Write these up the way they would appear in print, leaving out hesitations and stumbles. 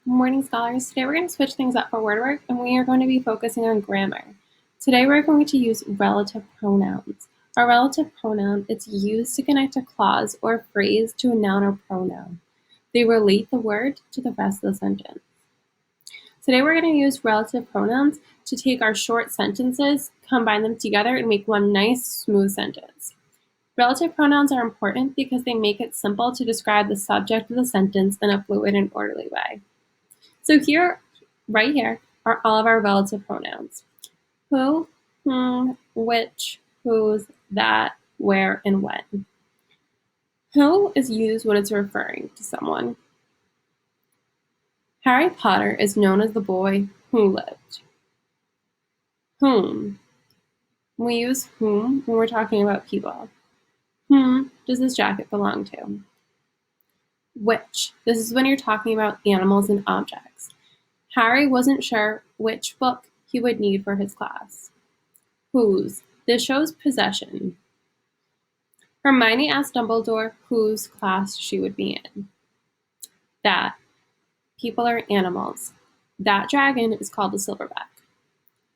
Morning scholars, today we're going to switch things up for word work and we are going to be focusing on grammar. Today we're going to use relative pronouns. A relative pronoun is used to connect a clause or phrase to a noun or pronoun. They relate the word to the rest of the sentence. Today we're going to use relative pronouns to take our short sentences, combine them together, and make one nice, smooth sentence. Relative pronouns are important because they make it simple to describe the subject of the sentence in a fluid and orderly way. So right here, are all of our relative pronouns. Who, whom, which, whose, that, where, and when. Who is used when it's referring to someone. Harry Potter is known as the boy who lived. Whom. We use whom when we're talking about people. Whom does this jacket belong to? Which. This is when you're talking about animals and objects. Harry wasn't sure which book he would need for his class. Whose. This shows possession. Hermione asked Dumbledore whose class she would be in. That. People are animals. That dragon is called a silverback.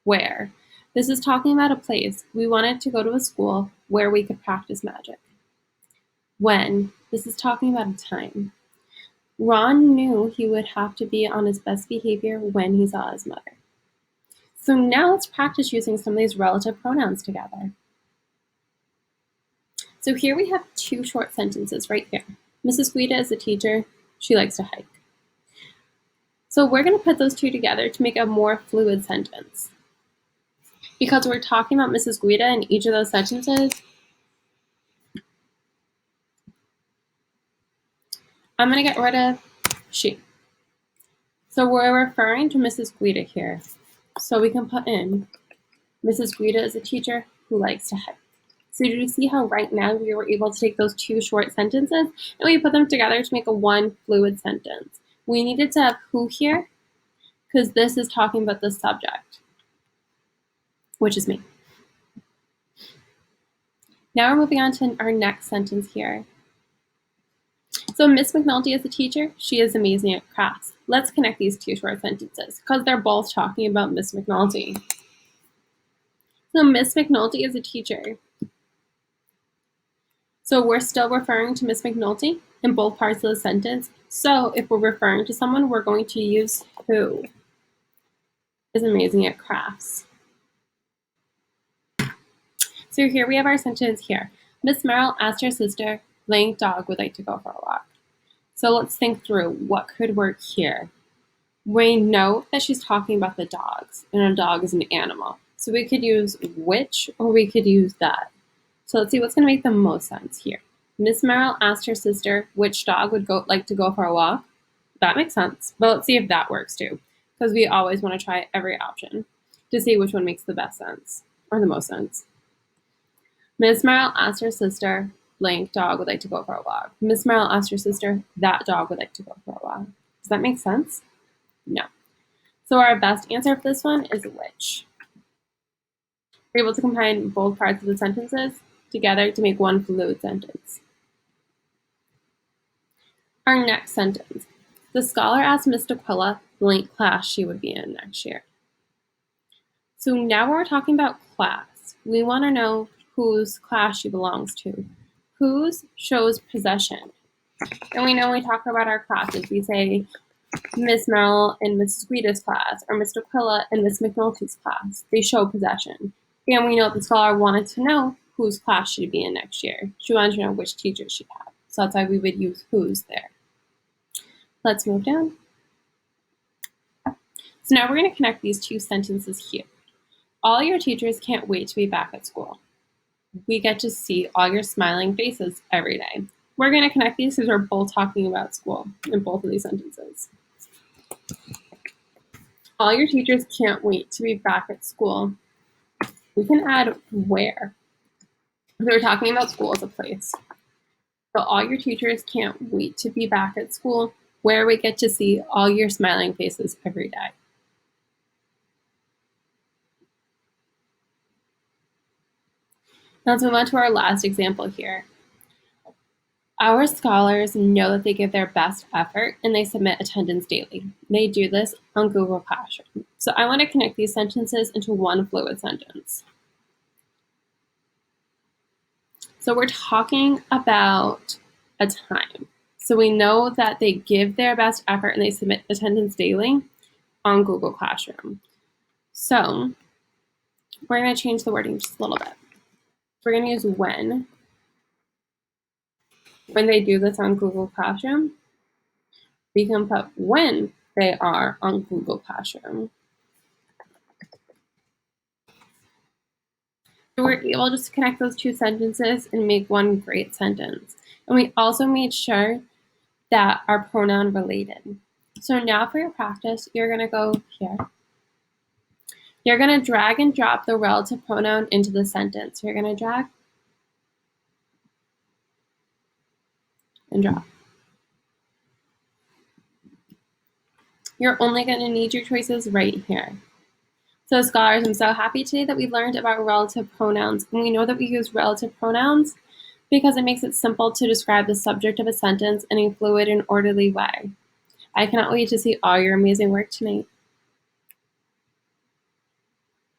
Where. This is talking about a place. We wanted to go to a school where we could practice magic. When. This is talking about a time. Ron knew he would have to be on his best behavior when he saw his mother. So now let's practice using some of these relative pronouns together. So here we have two short sentences right here. Mrs. Guida is a teacher. She likes to hike. So we're going to put those two together to make a more fluid sentence. Because we're talking about Mrs. Guida in each of those sentences, I'm going to get rid of she. So we're referring to Mrs. Guida here. So we can put in Mrs. Guida is a teacher who likes to hike. So do you see how right now we were able to take those two short sentences and we put them together to make a one fluid sentence? We needed to have who here because this is talking about the subject, which is me. Now we're moving on to our next sentence here. So Miss McNulty is a teacher. She is amazing at crafts. Let's connect these two short sentences because they're both talking about Miss McNulty. So Miss McNulty is a teacher. So we're still referring to Miss McNulty in both parts of the sentence. So if we're referring to someone, we're going to use who is amazing at crafts. So here we have our sentence here. Miss Merrill asked her sister, Blank dog would like to go for a walk. So let's think through what could work here. We know that she's talking about the dogs, and a dog is an animal. So we could use which, or we could use that. So let's see what's going to make the most sense here. Miss Merrill asked her sister which dog would like to go for a walk. That makes sense, but let's see if that works too, because we always want to try every option to see which one makes the best sense, or the most sense. Miss Merrill asked her sister, blank dog would like to go for a walk. Miss Merrill asked her sister, that dog would like to go for a walk. Does that make sense? No. So our best answer for this one is which. We're able to combine both parts of the sentences together to make one fluid sentence. Our next sentence. The scholar asked Miss D'Aquila blank class she would be in next year. So now we're talking about class. We want to know whose class she belongs to. Whose shows possession. And we know when we talk about our classes, we say Miss Merrill and Mrs. Guida's class, or Miss D'Aquila and Miss McNulty's class. They show possession. And we know the scholar wanted to know whose class she'd be in next year. She wanted to know which teacher she'd have. So that's why we would use whose there. Let's move down. So now we're going to connect these two sentences here. All your teachers can't wait to be back at school. We get to see all your smiling faces every day. We're going to connect these because we're both talking about school in both of these sentences. All your teachers can't wait to be back at school. We can add where. We're talking about school as a place. So all your teachers can't wait to be back at school, where we get to see all your smiling faces every day. Now let's move on to our last example here. Our scholars know that they give their best effort and they submit attendance daily. They do this on Google Classroom. So I want to connect these sentences into one fluid sentence. So we're talking about a time. So we know that they give their best effort and they submit attendance daily on Google Classroom. So we're going to change the wording just a little bit. We're going to use when they do this on Google Classroom. We can put when they are on Google Classroom. So we're able just to connect those two sentences and make one great sentence. And we also made sure that are pronoun related. So now for your practice, you're going to go here. You're going to drag and drop the relative pronoun into the sentence. You're going to drag and drop. You're only going to need your choices right here. So scholars, I'm so happy today that we learned about relative pronouns. And we know that we use relative pronouns because it makes it simple to describe the subject of a sentence in a fluid and orderly way. I cannot wait to see all your amazing work tonight.